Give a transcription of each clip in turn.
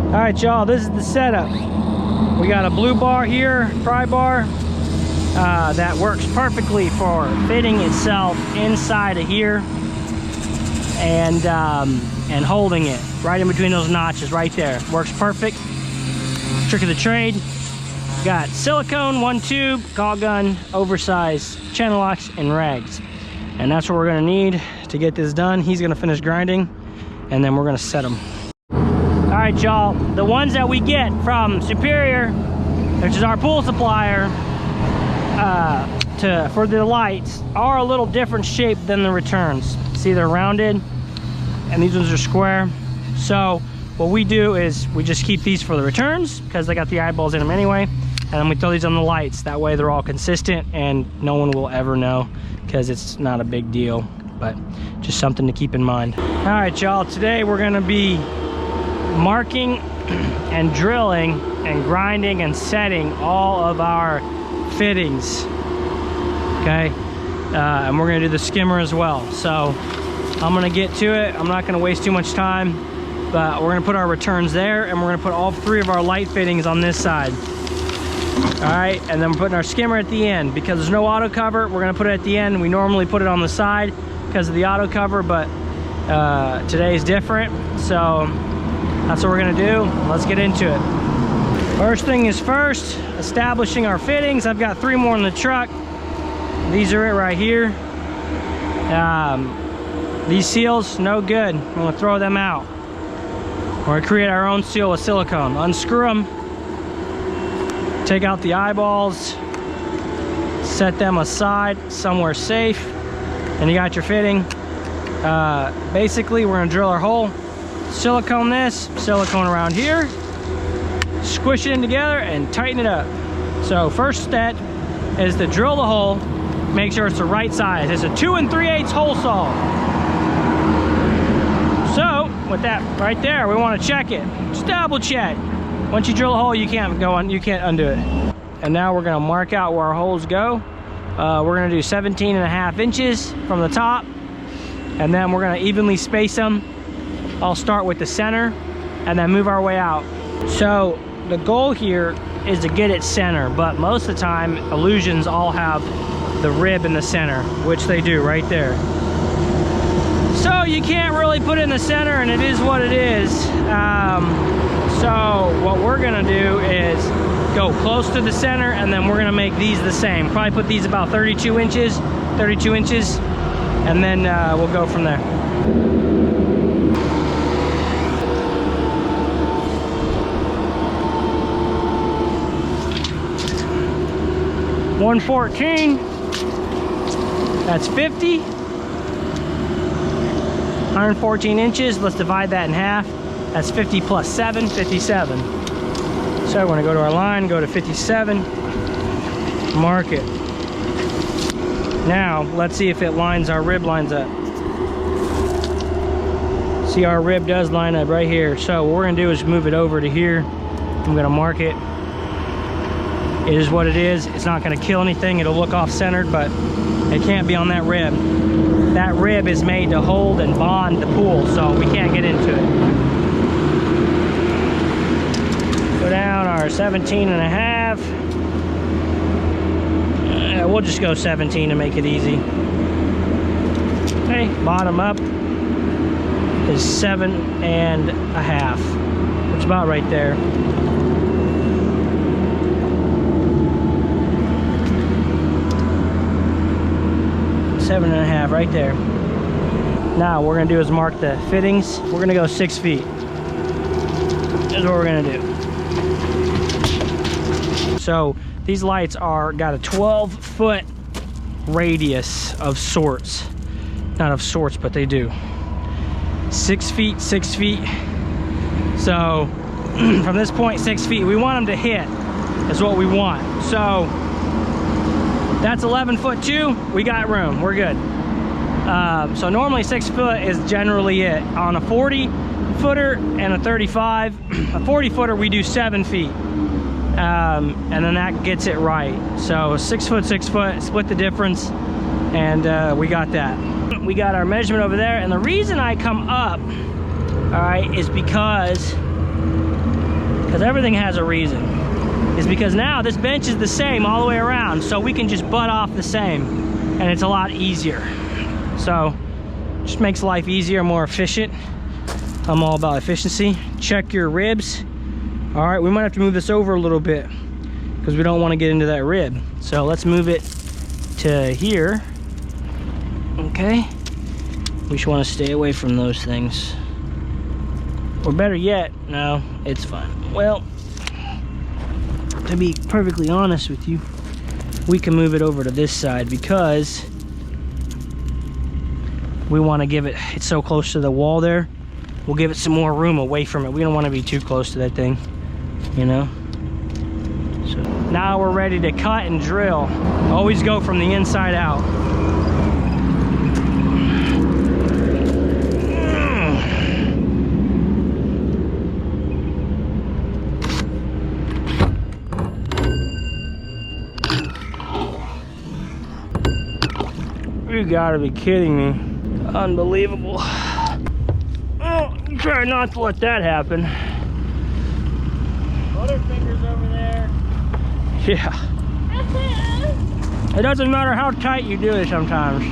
All right, y'all, this is the setup. We got a blue bar here, pry bar, that works perfectly for fitting itself inside of here and holding it right in between those notches right there. Works perfect. Trick of the trade. Got silicone, 1 tube, caulk gun, oversized channel locks, and rags. And that's what we're gonna need to get this done. He's gonna finish grinding, and then we're gonna set them. All right, y'all, the ones that we get from Superior, which is our pool supplier, for the lights, are a little different shape than the returns. See, they're rounded, and these ones are square. So what we do is we just keep these for the returns because they got the eyeballs in them anyway, and then we throw these on the lights. That way they're all consistent and no one will ever know because it's not a big deal, but just something to keep in mind. All right, y'all, today we're gonna be marking and drilling and grinding and setting all of our fittings, okay? And we're gonna do the skimmer as well. So I'm gonna get to it. I'm not gonna waste too much time, but we're gonna put our returns there, and we're gonna put all 3 of our light fittings on this side. All right, and then we're putting our skimmer at the end. Because there's no auto cover, we're gonna put it at the end. We normally put it on the side because of the auto cover, but today's different, so that's what we're gonna do. Let's get into it. First thing is first, establishing our fittings. I've got 3 more in the truck. These are it right here. These seals, no good. I'm gonna throw them out. We're gonna create our own seal with silicone. Unscrew them, take out the eyeballs, set them aside somewhere safe, and you got your fitting. Basically, we're gonna drill our hole, silicone this, silicone around here, squish it in together and tighten it up. So first step is to drill the hole, make sure it's the right size. It's a 2 3/8 hole saw. So with that right there, we want to check it. Just double check. Once you drill a hole, you can't undo it. And now we're gonna mark out where our holes go. We're gonna do 17.5 inches from the top, and then we're gonna evenly space them. I'll start with the center and then move our way out. So the goal here is to get it center, but most of the time illusions all have the rib in the center, which they do right there. So you can't really put it in the center, and it is what it is. So what we're gonna do is go close to the center, and then we're gonna make these the same. Probably put these about 32 inches, and then we'll go from there. $114, that's 50. 114 inches, let's divide that in half. That's 50 plus 7, 57. So we're gonna go to our line, go to 57, mark it. Now, let's see if it lines, our rib lines up. See, our rib does line up right here. So what we're gonna do is move it over to here. I'm gonna mark it. It is what it is. It's not gonna kill anything. It'll look off-centered, but it can't be on that rib. That rib is made to hold and bond the pool, so we can't get into it. Go down our 17.5. We'll just go 17 to make it easy. Okay, bottom up is 7.5. It's about right there. 7.5 right there. Now what we're gonna do is mark the fittings. We're gonna go 6 feet. That's what we're gonna do. So these lights got a 12-foot radius of sorts. Not of sorts, but they do. 6 feet, 6 feet. So from this point, 6 feet. We want them to hit, is what we want. So that's 11 foot too. We got room, we're good. So normally 6 foot is generally it. On a 40 footer and a 35, a 40 footer we do 7 feet. And then that gets it right. So 6 foot, 6 foot, split the difference, and we got that. We got our measurement over there, and the reason I come up, all right, is because because everything has a reason, is because now this bench is the same all the way around, so we can just butt off the same, and it's a lot easier. So just makes life easier, more efficient. I'm all about efficiency. Check your ribs. All right, we might have to move this over a little bit because we don't want to get into that rib. So let's move it to here. Okay, we should want to stay away from those things. Or better yet, no, it's fine. Well, to be perfectly honest with you, we can move it over to this side because we want to give it, it's so close to the wall there, we'll give it some more room away from it. We don't want to be too close to that thing, you know? So now we're ready to cut and drill. Always go from the inside out. You gotta be kidding me. Unbelievable. Oh, try not to let that happen. Butterfingers over there. Yeah. It doesn't matter how tight you do it sometimes.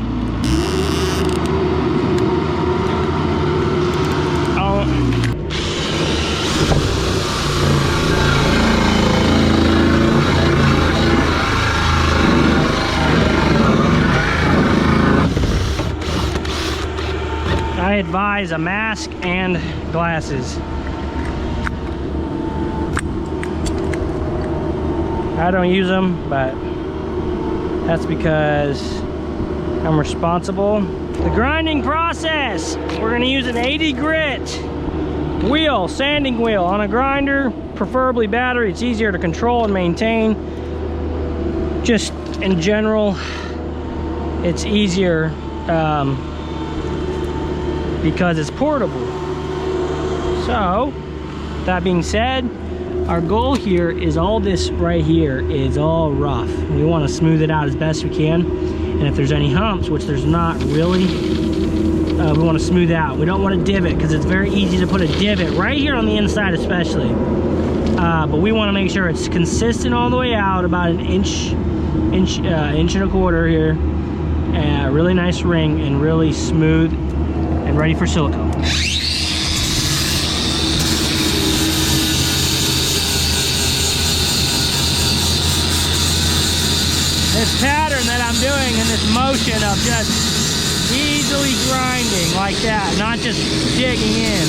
I advise a mask and glasses. I don't use them, but that's because I'm responsible. The grinding process. We're gonna use an 80 grit wheel, sanding wheel on a grinder, preferably battery. It's easier to control and maintain. Just in general, it's easier because it's portable. So, that being said, our goal here is all this right here is all rough. We want to smooth it out as best we can. And if there's any humps, which there's not really, we want to smooth out. We don't want to divot because it's very easy to put a divot right here on the inside especially. But we want to make sure it's consistent all the way out, about an inch and a quarter here. Really nice ring and really smooth and ready for silicone. This pattern that I'm doing in this motion of just easily grinding like that, not just digging in.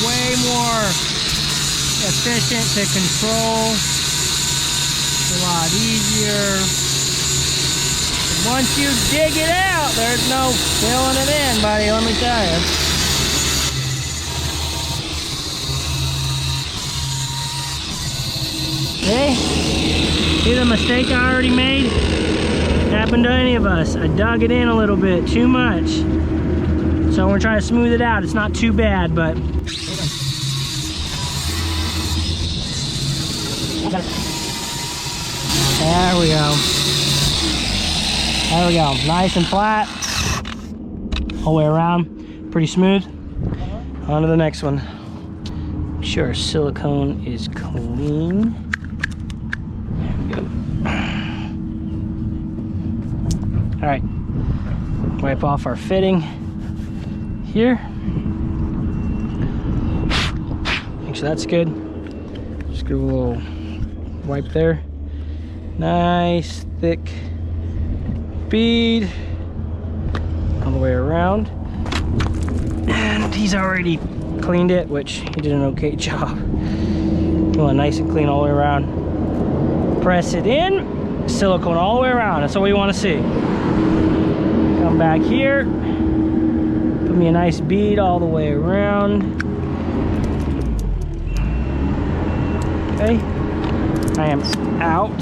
Way more efficient to control. It's a lot easier. Once you dig it out, there's no filling it in, buddy, let me tell you. Hey, see the mistake I already made? Happened to any of us. I dug it in a little bit too much. So we're trying to smooth it out. It's not too bad, but there we go. There we go. Nice and flat. Whole way around. Pretty smooth. On to the next one. Make sure our silicone is clean. There we go. Alright. Wipe off our fitting here. Make sure that's good. Just give a little wipe there. Nice thick bead all the way around. And he's already cleaned it, which he did an okay job. You want nice and clean all the way around. Press it in, silicone all the way around. That's what we want to see. Come back here. Put me a nice bead all the way around. Okay. I am out.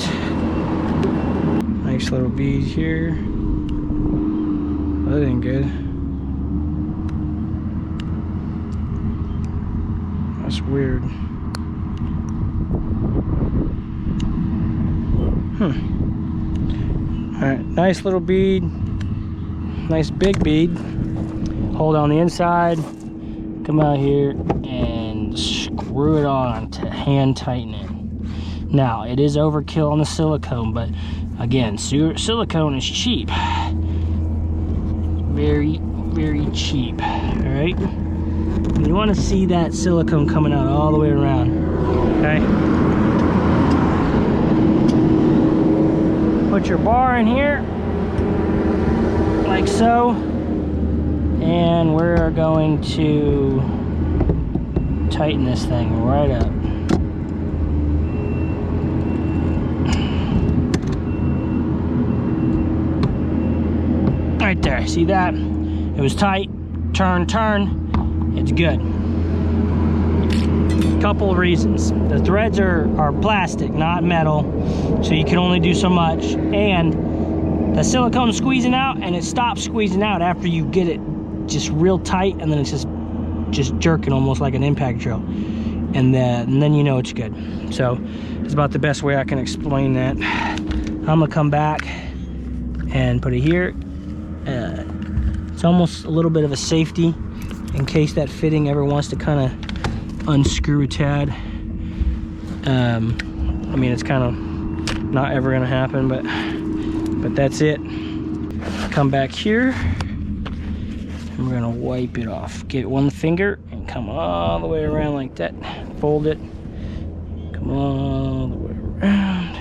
Nice little bead here. That ain't good. That's weird. Alright, nice little bead. nice big bead. Hold on the inside, come out here and screw it on to hand tighten it. Now, it is overkill on the silicone, but again, silicone is cheap. Very, very cheap, all right? And you want to see that silicone coming out all the way around, okay? Put your bar in here, like so, and we're going to tighten this thing right up. Right there, see that? It was tight, turn, it's good. Couple of reasons. The threads are plastic, not metal, so you can only do so much, and the silicone's squeezing out, and it stops squeezing out after you get it just real tight, and then it's just jerking almost like an impact drill, and then you know it's good. So it's about the best way I can explain that. I'm gonna come back and put it here. It's almost a little bit of a safety in case that fitting ever wants to kind of unscrew a tad. I mean, it's kind of not ever gonna happen, but that's it. Come back here and we're gonna wipe it off. Get one finger and come all the way around like that. Fold it, come all the way around,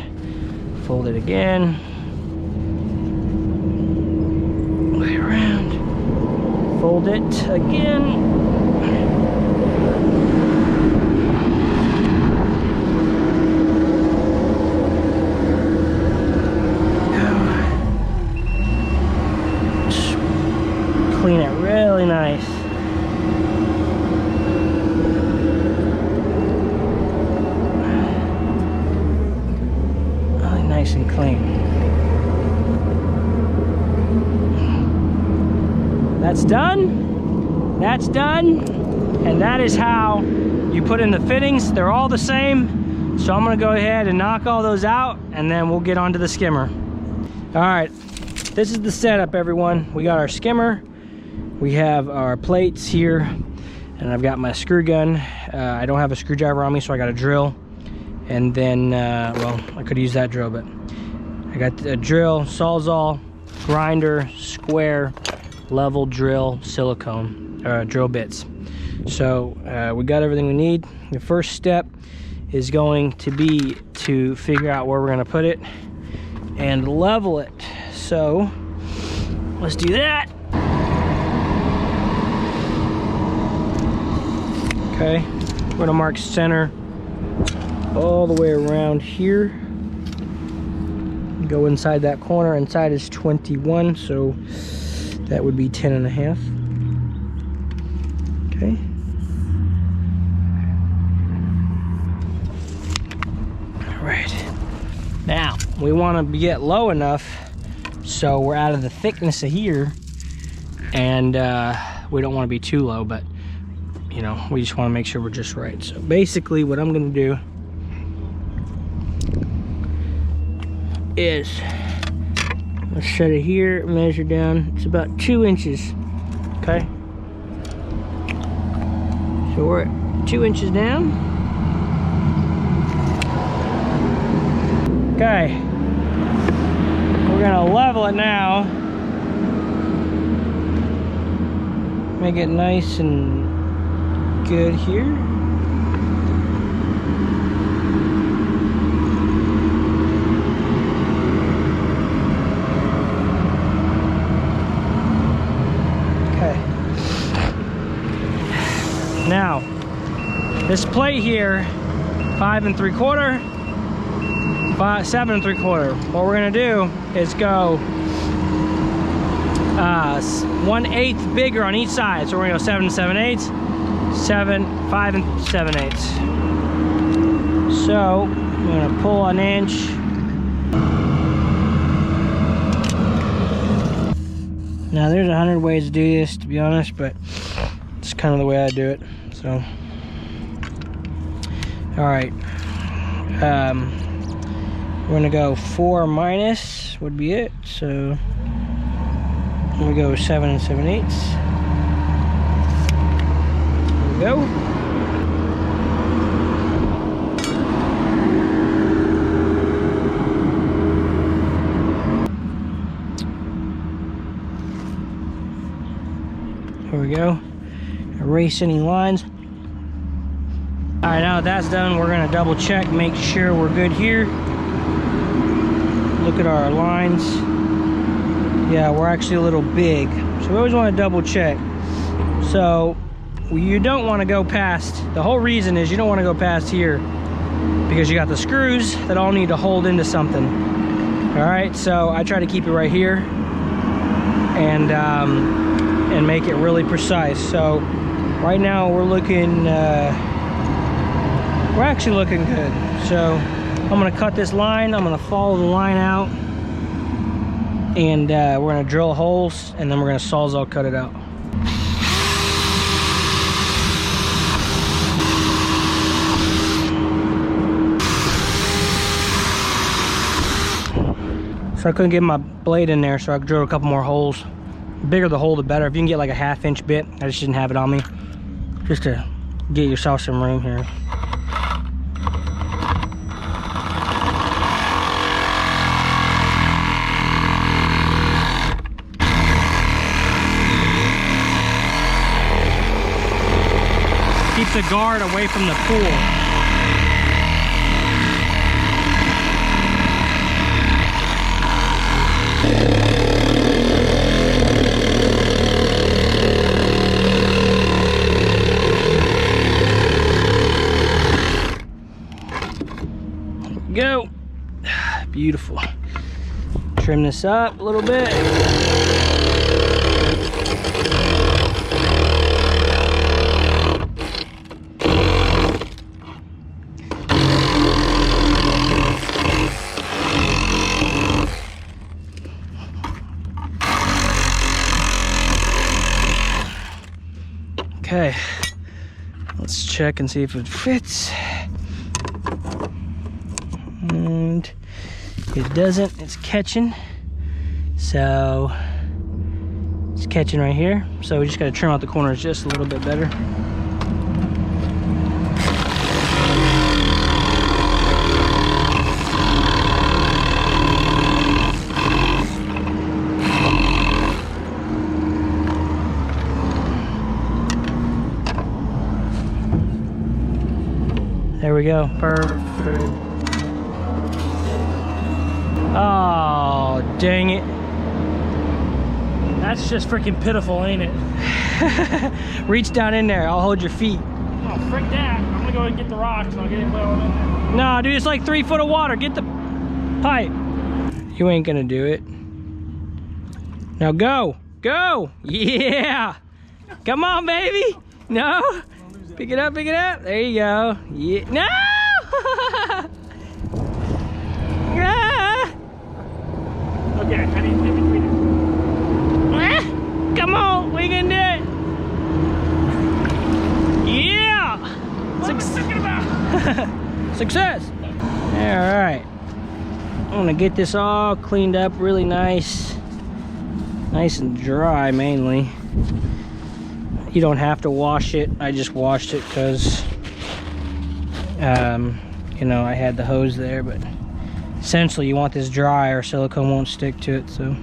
fold it again, way around, fold it again. Clean it really nice. Really nice and clean. That's done. That's done. And that is how you put in the fittings. They're all the same. So I'm gonna go ahead and knock all those out, and then we'll get onto the skimmer. All right, this is the setup, everyone. We got our skimmer. We have our plates here, and I've got my screw gun. I don't have a screwdriver on me, so I got a drill. And then, well, I could use that drill, but I got a drill, Sawzall, grinder, square, level drill, silicone, drill bits. So we got everything we need. The first step is going to be to figure out where we're gonna put it and level it. So let's do that. Okay, we're gonna mark center all the way around here. Go inside that corner. Inside is 21, so that would be 10.5. Okay. All right. Now we want to get low enough so we're out of the thickness of here, and we don't want to be too low, but you know, we just want to make sure we're just right. So basically what I'm going to do is let's set it here, measure down. It's about 2 inches. Okay, so we're at 2 inches down. Okay, we're gonna level it now, make it nice and good here. Okay. Now, this plate here, 5 3/4, 7 3/4. What we're gonna do is go 1/8 bigger on each side. So we're gonna go 7 7/8. 5 7/8. So I'm gonna pull an inch. Now there's 100 ways to do this, to be honest, but it's kind of the way I do it. So, all right. We're gonna go 4 minus would be it. So Here we go, 7 7/8. Here we go. Here we go. Erase any lines. All right, now that that's done, we're gonna double check, make sure we're good here. Look at our lines. Yeah, we're actually a little big. So we always wanna double check. So you don't wanna go past, the whole reason is you don't wanna go past here because you got the screws that all need to hold into something. All right, so I try to keep it right here and make it really precise. So right now we're looking, we're actually looking good. So I'm gonna cut this line, I'm gonna follow the line out, and we're gonna drill holes, and then we're gonna Sawzall cut it out. So I couldn't get my blade in there, so I drilled a couple more holes. The bigger the hole, the better. If you can get like a 1/2 inch bit, I just didn't have it on me, just to get yourself some room here. Keep the guard away from the pool. Go. Beautiful. Trim this up a little bit. Okay, let's check and see if it fits. And it doesn't, it's catching. So it's catching right here. So we just gotta trim out the corners just a little bit better. There we go, perfect. Oh, dang it. That's just freaking pitiful, ain't it? Reach down in there, I'll hold your feet. Oh, frick that. I'm gonna go and get the rocks and I'll get it well in there. No, dude, it's like 3 foot of water. Get the pipe. You ain't gonna do it. Now go, go. Yeah. Come on, baby. No. Pick it up, pick it up. There you go. Yeah. No! Ah! Okay, I need to get between it. Ah! Come on, we can do it. Yeah! What am I thinking about? Success. All right. I'm gonna get this all cleaned up really nice. Nice and dry, mainly. You don't have to wash it. I just washed it because, you know, I had the hose there, but essentially you want this dry or silicone won't stick to it, so.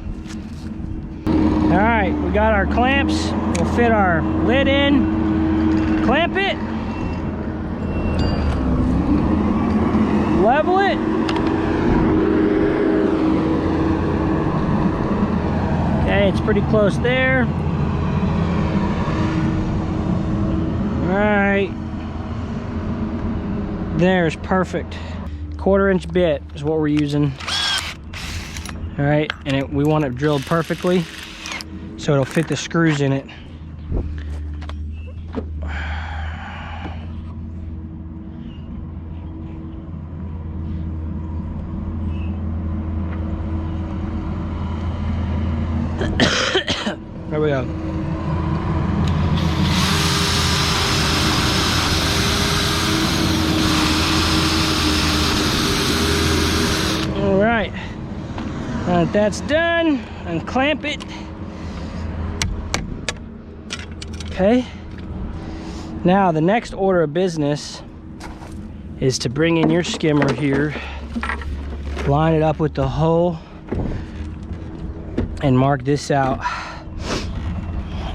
All right, we got our clamps. We'll fit our lid in, clamp it, level it. Okay, it's pretty close there. All right, there's perfect. 1/4 inch bit is what we're using. All right, and we want it drilled perfectly so it'll fit the screws in it. There we go. All right, now that that's done, unclamp it. Okay. Now the next order of business is to bring in your skimmer here, line it up with the hole, and mark this out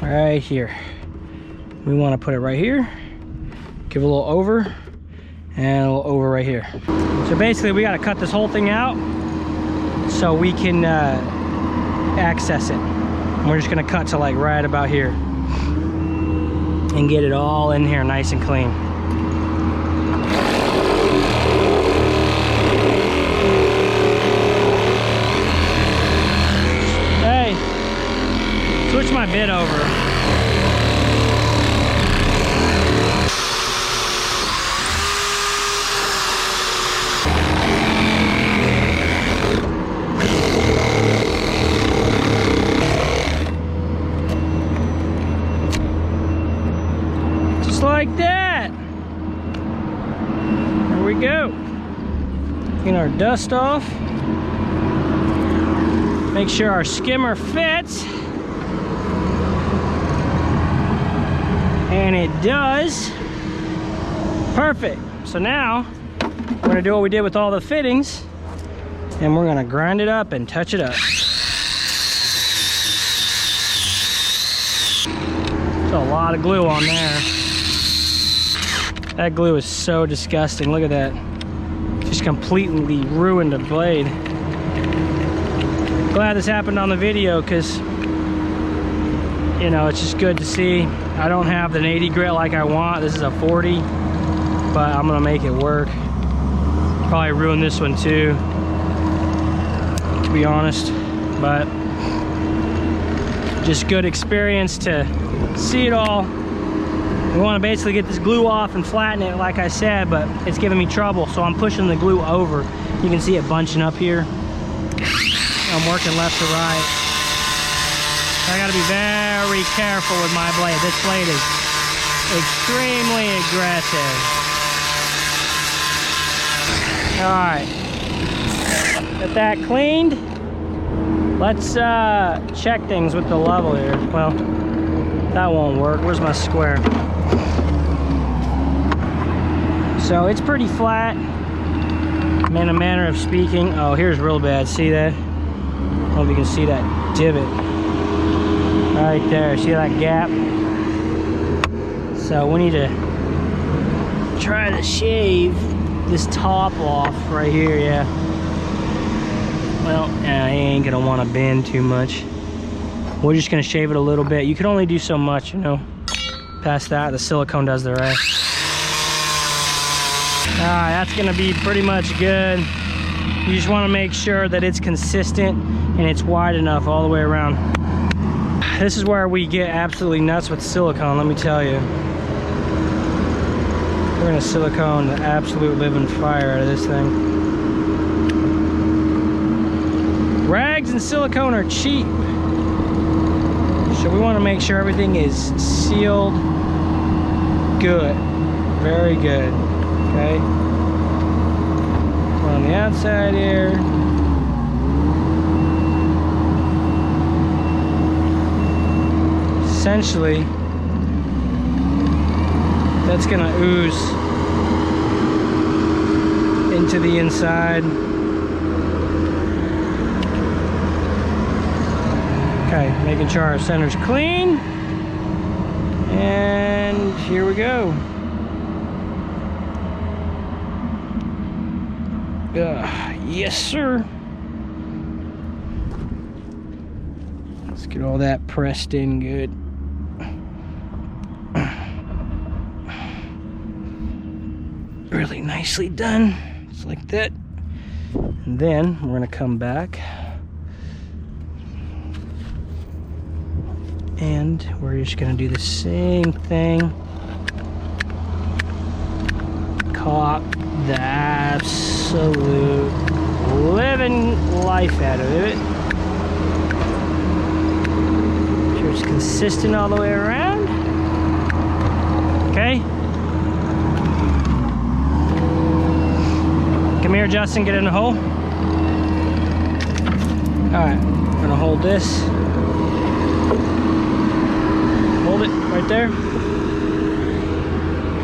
right here. We want to put it right here, give a little over, and a little over right here. So basically we got to cut this whole thing out so we can access it. And we're just going to cut to like right about here and get it all in here nice and clean. Hey, switch my bit over. Just like that. There we go. Get our dust off. Make sure our skimmer fits. And it does. Perfect. So now we're gonna do what we did with all the fittings, and we're gonna grind it up and touch it up. There's a lot of glue on there. That glue is so disgusting. Look at that. Just completely ruined the blade. Glad this happened on the video, because you know, it's just good to see. I don't have an 80 grit like I want. This is a 40, but I'm gonna make it work. Probably ruin this one too, to be honest, but just good experience to see it all. We want to basically get this glue off and flatten it like I said, but it's giving me trouble, so I'm pushing the glue over. You can see it bunching up here. I'm working left to right. I got to be very careful with my blade. This blade is extremely aggressive. All right, get that cleaned. Let's check things with the level here. Well, that won't work. Where's my square? So it's pretty flat, in a manner of speaking. Oh, here's real bad. See that? I don't know if you can see that divot right there. See that gap? So we need to try to shave this top off right here. Yeah. Well, he ain't gonna want to bend too much. We're just gonna shave it a little bit. You can only do so much, you know. Past that, the silicone does the rest. All right, that's gonna be pretty much good. You just want to make sure that it's consistent and it's wide enough all the way around. This is where we get absolutely nuts with silicone, let me tell you. We're gonna silicone the absolute living fire out of this thing. Rags and silicone are cheap, so we want to make sure everything is sealed good, very good. Okay, on the outside here. Essentially, that's gonna ooze into the inside. Okay, making sure our center's clean. And here we go. Yes, sir. Let's get all that pressed in good. Really nicely done. Just like that. And then we're gonna come back and we're just gonna do the same thing. Caulk the absolute living life out of it. Make sure it's consistent all the way around. Okay. Come here, Justin, get in the hole. All right, I'm gonna hold this. Hold it right right there.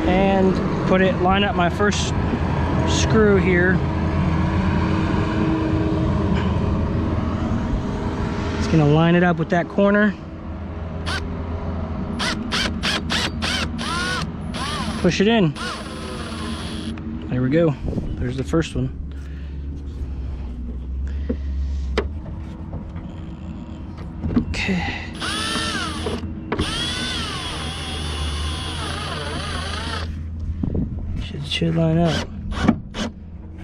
And line up my first screw here. It's gonna line it up with that corner. Push it in. There we go. There's the first one. Okay. Should line up.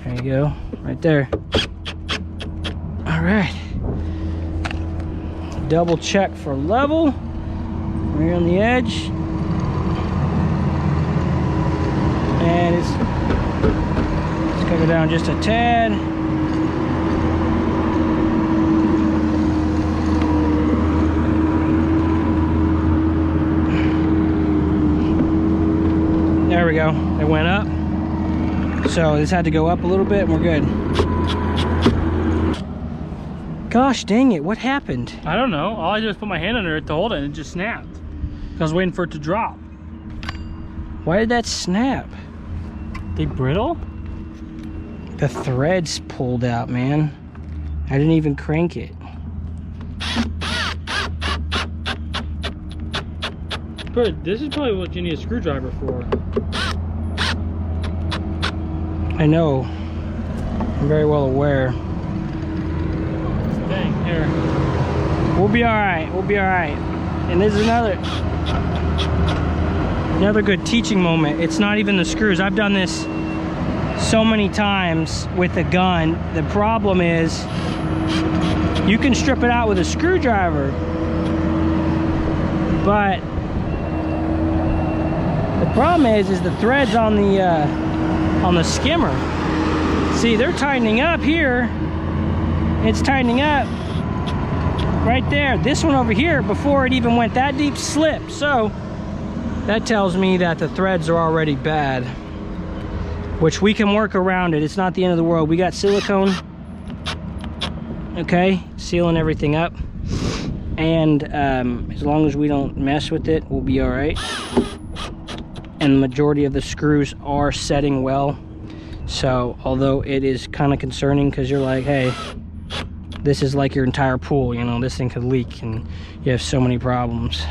There you go. Right there. All right. Double check for level. Right on the edge. And it's coming down just a tad. There we go. It went up. So this had to go up a little bit and we're good. Gosh dang it, what happened? I don't know. All I did was put my hand under it to hold it and it just snapped. I was waiting for it to drop. Why did that snap? They brittle? The threads pulled out, man. I didn't even crank it. But this is probably what you need a screwdriver for. I know. I'm very well aware. Dang, here. We'll be all right. We'll be all right. And this is another good teaching moment. It's not even the screws. I've done this so many times with a gun. The problem is you can strip it out with a screwdriver, but the problem is the threads on the skimmer. See, they're tightening up here. It's tightening up right there. This one over here, before it even went that deep, slipped. So that tells me that the threads are already bad, which we can work around it. It's not the end of the world. We got silicone, okay, sealing everything up. And as long as we don't mess with it, we'll be all right. And the majority of the screws are setting well. So although it is kind of concerning, because you're like, hey, this is like your entire pool, you know, this thing could leak and you have so many problems.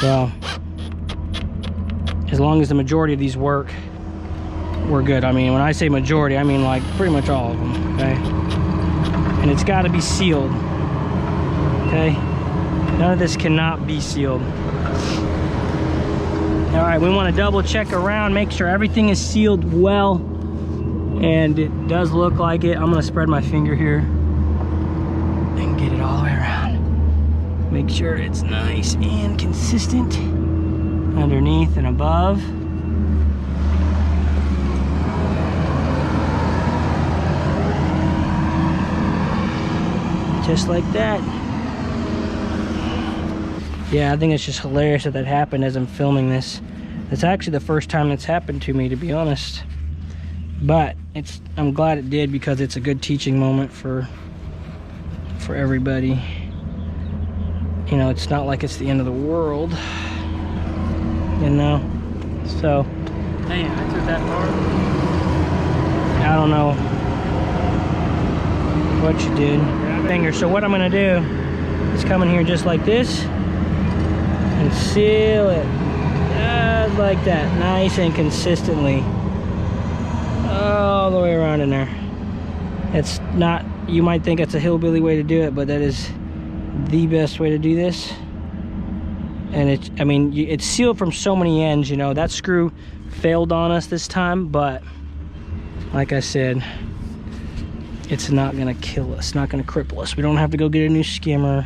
Well, as long as the majority of these work, we're good. I mean, when I say majority, I mean like pretty much all of them, okay? And it's got to be sealed, okay? None of this cannot be sealed. All right, we want to double check around, make sure everything is sealed well, and it does look like it. I'm gonna spread my finger here and get it all the way around. Make sure it's nice and consistent underneath and above. Just like that. Yeah, I think it's just hilarious that happened as I'm filming this. It's actually the first time that's happened to me, to be honest. But I'm glad it did, because it's a good teaching moment for everybody. You know, it's not like it's the end of the world, you know. So, Dang, I took that far. I don't know what you did. Finger. So what I'm gonna do is come in here just like this and seal it just like that, nice and consistently, all the way around in there. It's not, you might think it's a hillbilly way to do it, but that is the best way to do this. And I mean, it's sealed from so many ends, you know. That screw failed on us this time, but like I said, it's not gonna kill us, not gonna cripple us. We don't have to go get a new skimmer.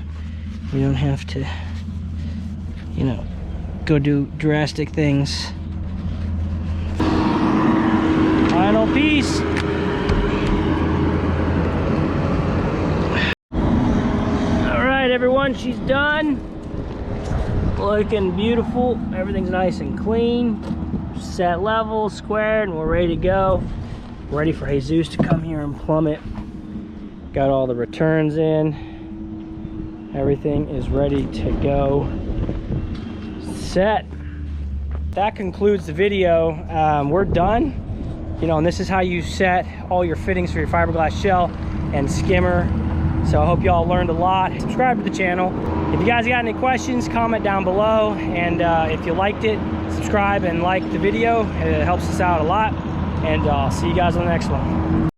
We don't have to, you know, go do drastic things. Final piece. All right, everyone, she's done. Looking beautiful. Everything's nice and clean. Set level, squared, and we're ready to go. Ready for Jesus to come here and plumb it. Got all the returns in. Everything is ready to go. set. That concludes the video. We're done. You know, and this is how you set all your fittings for your fiberglass shell and skimmer. So I hope y'all learned a lot. Subscribe to the channel. If you guys got any questions, comment down below. And if you liked it, subscribe and like the video. It helps us out a lot. And I'll see you guys on the next one.